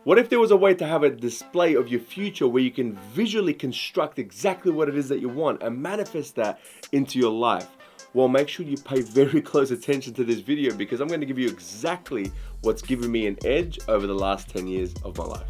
What if there was a way to have a display of your future where you can visually construct exactly what it is that you want and manifest that into your life? Well, make sure you pay very close attention to this video, because I'm going to give you exactly what's given me an edge over the last 10 years of my life.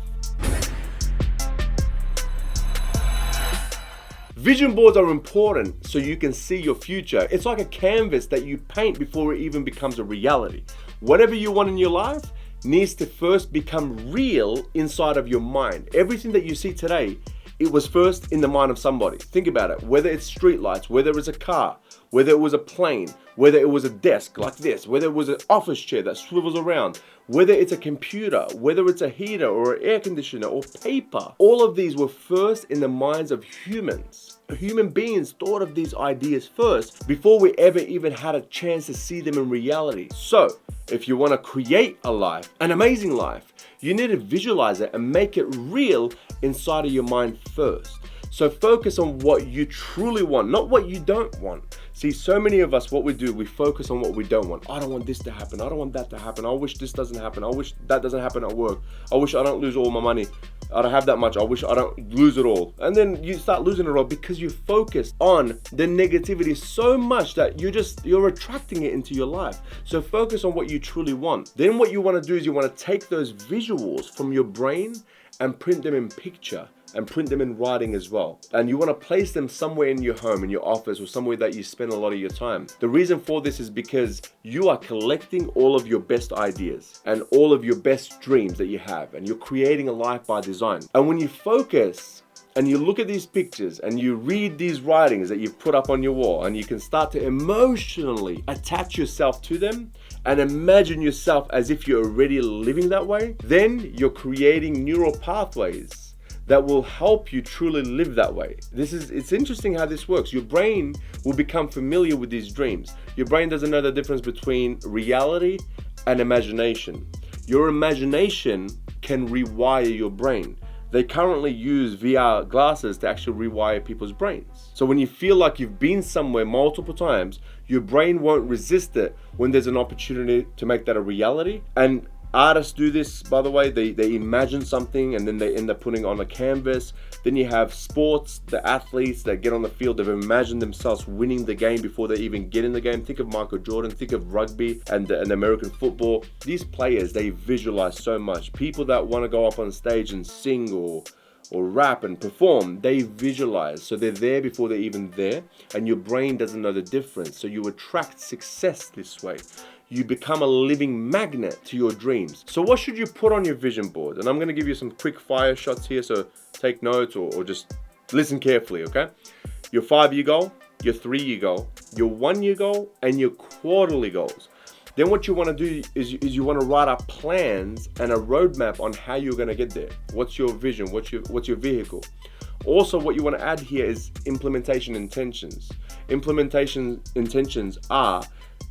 Vision boards are important so you can see your future. It's like a canvas that you paint before it even becomes a reality. Whatever you want in your life needs to first become real inside of your mind. Everything that you see today, it was first in the mind of somebody. Think about it. Whether it's streetlights, whether it's a car, whether it was a plane, whether it was a desk like this, whether it was an office chair that swivels around, whether it's a computer, whether it's a heater or an air conditioner or paper. All of these were first in the minds of humans. Human beings thought of these ideas first before we ever even had a chance to see them in reality. So, if you want to create a life, an amazing life, you need to visualize it and make it real inside of your mind first. So focus on what you truly want, not what you don't want. See, so many of us, what we do, we focus on what we don't want. I don't want this to happen. I don't want that to happen. I wish this doesn't happen. I wish that doesn't happen at work. I wish I don't lose all my money. I don't have that much. I wish I don't lose it all. And then you start losing it all because you focus on the negativity so much that you're attracting it into your life. So focus on what you truly want. Then what you want to do is you want to take those visuals from your brain and print them in picture and print them in writing as well. And you want to place them somewhere in your home, in your office, or somewhere that you spend a lot of your time. The reason for this is because you are collecting all of your best ideas and all of your best dreams that you have, and you're creating a life by design. And when you focus and you look at these pictures and you read these writings that you've put up on your wall, and you can start to emotionally attach yourself to them and imagine yourself as if you're already living that way, then you're creating neural pathways that will help you truly live that way. It's interesting how this works. Your brain will become familiar with these dreams. Your brain doesn't know the difference between reality and imagination. Your imagination can rewire your brain. They currently use VR glasses to actually rewire people's brains. So when you feel like you've been somewhere multiple times, your brain won't resist it when there's an opportunity to make that a reality. And artists do this, by the way. They imagine something and then they end up putting on a canvas. Then you have sports, the athletes that get on the field, they've imagined themselves winning the game before they even get in the game. Think of Michael Jordan, think of rugby and American football. These players, they visualize so much. People that want to go up on stage and sing or rap and perform, they visualize. So they're there before they're even there, and your brain doesn't know the difference. So you attract success this way. You become a living magnet to your dreams. So what should you put on your vision board? And I'm going to give you some quick fire shots here, so take notes or just listen carefully, okay? Your 5-year goal, your 3-year goal, your 1-year goal, and your quarterly goals. Then what you want to do is you want to write up plans and a roadmap on how you're going to get there. What's your vision? What's your vehicle? Also, what you want to add here is implementation intentions. Implementation intentions are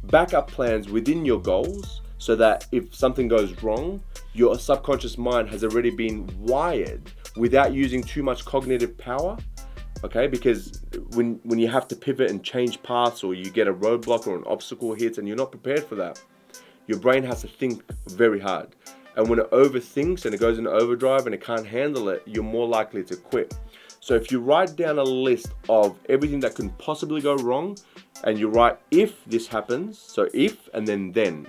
backup plans within your goals, so that if something goes wrong, your subconscious mind has already been wired without using too much cognitive power. Okay, because when you have to pivot and change paths, or you get a roadblock or an obstacle hits and you're not prepared for that, your brain has to think very hard. And when it overthinks and it goes into overdrive and it can't handle it, you're more likely to quit. So if you write down a list of everything that can possibly go wrong, and you write, if this happens, so if and then,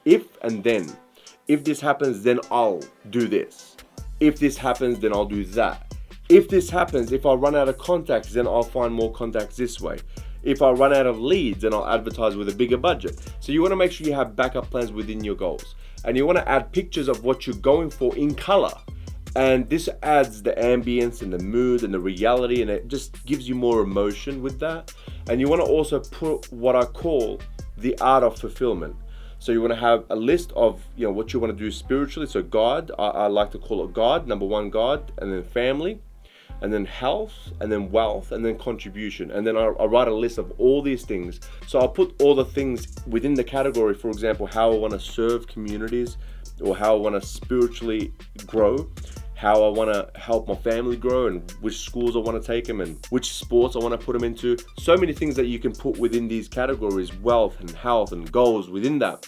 if and then, if this happens, then I'll do this. If this happens, then I'll do that. If this happens, if I run out of contacts, then I'll find more contacts this way. If I run out of leads, then I'll advertise with a bigger budget. So you want to make sure you have backup plans within your goals. And you want to add pictures of what you're going for in color. And this adds the ambience and the mood and the reality, and it just gives you more emotion with that. And you want to also put what I call the art of fulfillment. So you want to have a list of what you want to do spiritually. So God, I like to call it God, number 1 God, and then family, and then health, and then wealth, and then contribution. And then I write a list of all these things. So I'll put all the things within the category. For example, how I want to serve communities, or how I want to spiritually grow, how I want to help my family grow, and which schools I want to take them, and which sports I want to put them into. So many things that you can put within these categories, wealth and health and goals within that.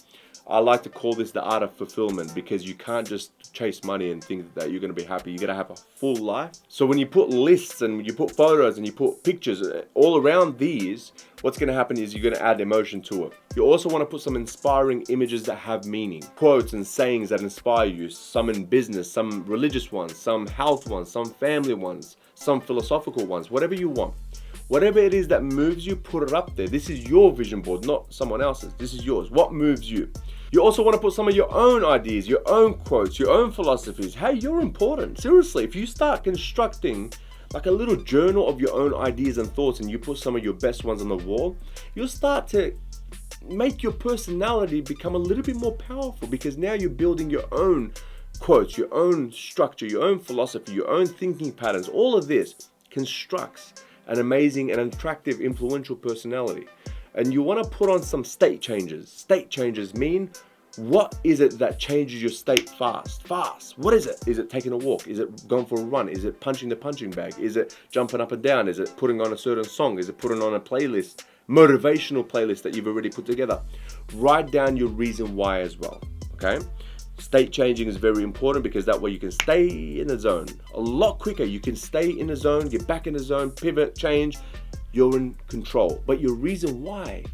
I like to call this the art of fulfillment, because you can't just chase money and think that you're going to be happy. You're going to have a full life. So when you put lists and you put photos and you put pictures all around these, what's going to happen is you're going to add emotion to it. You also want to put some inspiring images that have meaning, quotes and sayings that inspire you, some in business, some religious ones, some health ones, some family ones, some philosophical ones, whatever you want. Whatever it is that moves you, put it up there. This is your vision board, not someone else's. This is yours. What moves you? You also want to put some of your own ideas, your own quotes, your own philosophies. Hey, you're important. Seriously, if you start constructing like a little journal of your own ideas and thoughts, and you put some of your best ones on the wall, you'll start to make your personality become a little bit more powerful, because now you're building your own quotes, your own structure, your own philosophy, your own thinking patterns. All of this constructs an amazing and attractive, influential personality. And you want to put on some state changes. State changes mean, what is it that changes your state fast? Fast. What is it? Is it taking a walk? Is it going for a run? Is it punching the punching bag? Is it jumping up and down? Is it putting on a certain song? Is it putting on a playlist? Motivational playlist that you've already put together. Write down your reason why as well. Okay? State changing is very important, because that way you can stay in the zone a lot quicker. You can stay in the zone, get back in the zone, pivot, change. You're in control. But your reason why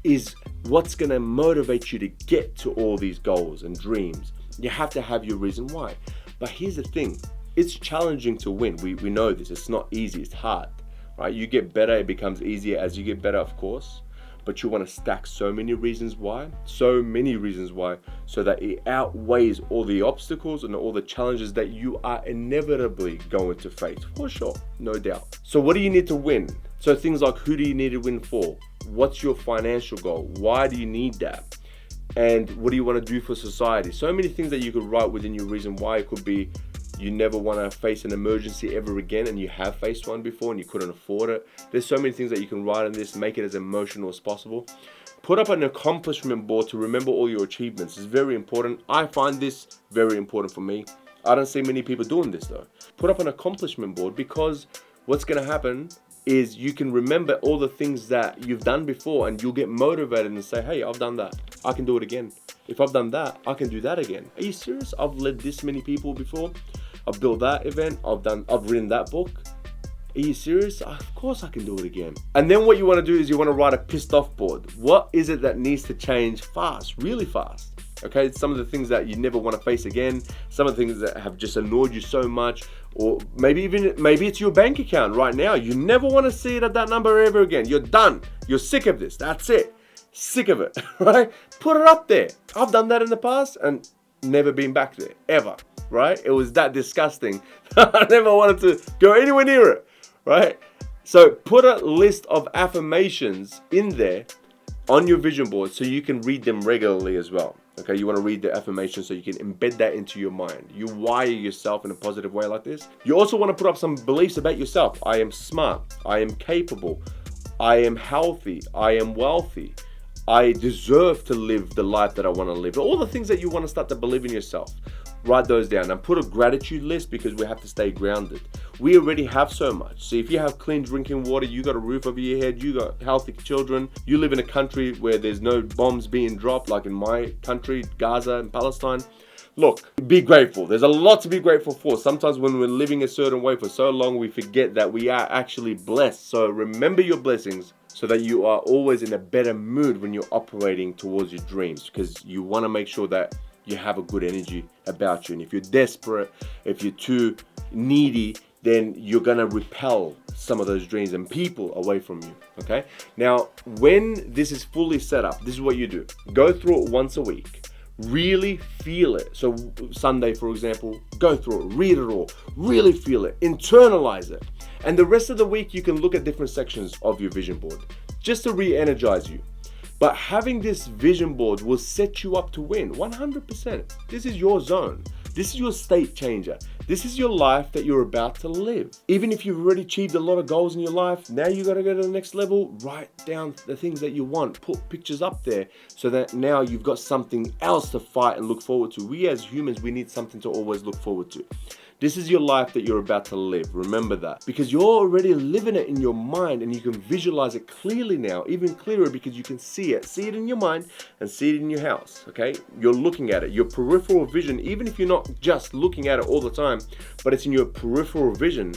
is what's going to motivate you to get to all these goals and dreams. You have to have your reason why. But here's the thing. It's challenging to win. We know this. It's not easy. It's hard. Right? You get better. It becomes easier as you get better, of course. But you want to stack so many reasons why, so that it outweighs all the obstacles and all the challenges that you are inevitably going to face, for sure, no doubt. So what do you need to win? So things like, who do you need to win for? What's your financial goal? Why do you need that? And what do you want to do for society? So many things that you could write within your reason why. It could be, you never want to face an emergency ever again, and you have faced one before and you couldn't afford it. There's so many things that you can write on this, make it as emotional as possible. Put up an accomplishment board to remember all your achievements. It's very important. I find this very important for me. I don't see many people doing this though. Put up an accomplishment board, because what's going to happen is you can remember all the things that you've done before, and you'll get motivated and say, hey, I've done that. I can do it again. If I've done that, I can do that again. Are you serious? I've led this many people before. I've built that event. I've written that book. Are you serious? Of course I can do it again. And then what you want to do is you want to write a pissed off board. What is it that needs to change fast, really fast? Okay, some of the things that you never want to face again, some of the things that have just annoyed you so much, or maybe it's your bank account right now. You never want to see it at that number ever again. You're done. You're sick of this. That's it. Sick of it, right? Put it up there. I've done that in the past and never been back there, ever, right? It was that disgusting. I never wanted to go anywhere near it, right? So put a list of affirmations in there on your vision board so you can read them regularly as well. Okay, you want to read the affirmations so you can embed that into your mind. You wire yourself in a positive way like this. You also want to put up some beliefs about yourself. I am smart. I am capable. I am healthy. I am wealthy. I deserve to live the life that I want to live. All the things that you want to start to believe in yourself. Write those down and put a gratitude list, because we have to stay grounded. We already have so much. See, if you have clean drinking water, you got a roof over your head, you got healthy children, you live in a country where there's no bombs being dropped, like in my country, Gaza and Palestine. Look, be grateful. There's a lot to be grateful for. Sometimes when we're living a certain way for so long, we forget that we are actually blessed. So remember your blessings, so that you are always in a better mood when you're operating towards your dreams, because you want to make sure that you have a good energy about you. And if you're desperate, if you're too needy, then you're going to repel some of those dreams and people away from you. Okay? Now, when this is fully set up, this is what you do. Go through it once a week. Really feel it. So Sunday, for example, go through it, read it all, really feel it, internalize it. And the rest of the week, you can look at different sections of your vision board just to re-energize you. But having this vision board will set you up to win 100%. This is your zone. This is your state changer. This is your life that you're about to live. Even if you've already achieved a lot of goals in your life, now you got to go to the next level. Write down the things that you want. Put pictures up there so that now you've got something else to fight and look forward to. We as humans, we need something to always look forward to. This is your life that you're about to live. Remember that. Because you're already living it in your mind and you can visualize it clearly now, even clearer because you can see it. See it in your mind and see it in your house, okay? You're looking at it. Your peripheral vision, even if you're not just looking at it all the time, but it's in your peripheral vision,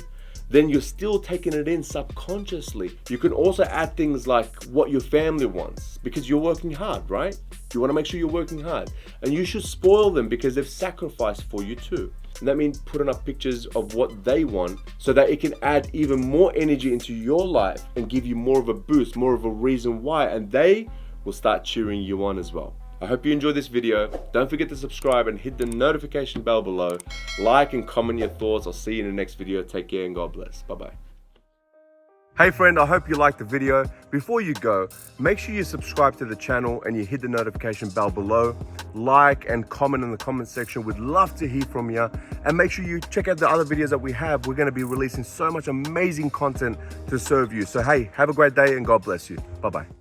then you're still taking it in subconsciously. You can also add things like what your family wants because you're working hard, right? You want to make sure you're working hard. And you should spoil them because they've sacrificed for you too. And that means putting up pictures of what they want so that it can add even more energy into your life and give you more of a boost, more of a reason why, and they will start cheering you on as well. I hope you enjoyed this video. Don't forget to subscribe and hit the notification bell below. Like and comment your thoughts. I'll see you in the next video. Take care and God bless. Bye-bye. Hey friend, I hope you liked the video. Before you go, make sure you subscribe to the channel and you hit the notification bell below. Like and comment in the comment section. We'd love to hear from you. And make sure you check out the other videos that we have. We're going to be releasing so much amazing content to serve you. So hey, have a great day and God bless you. Bye-bye.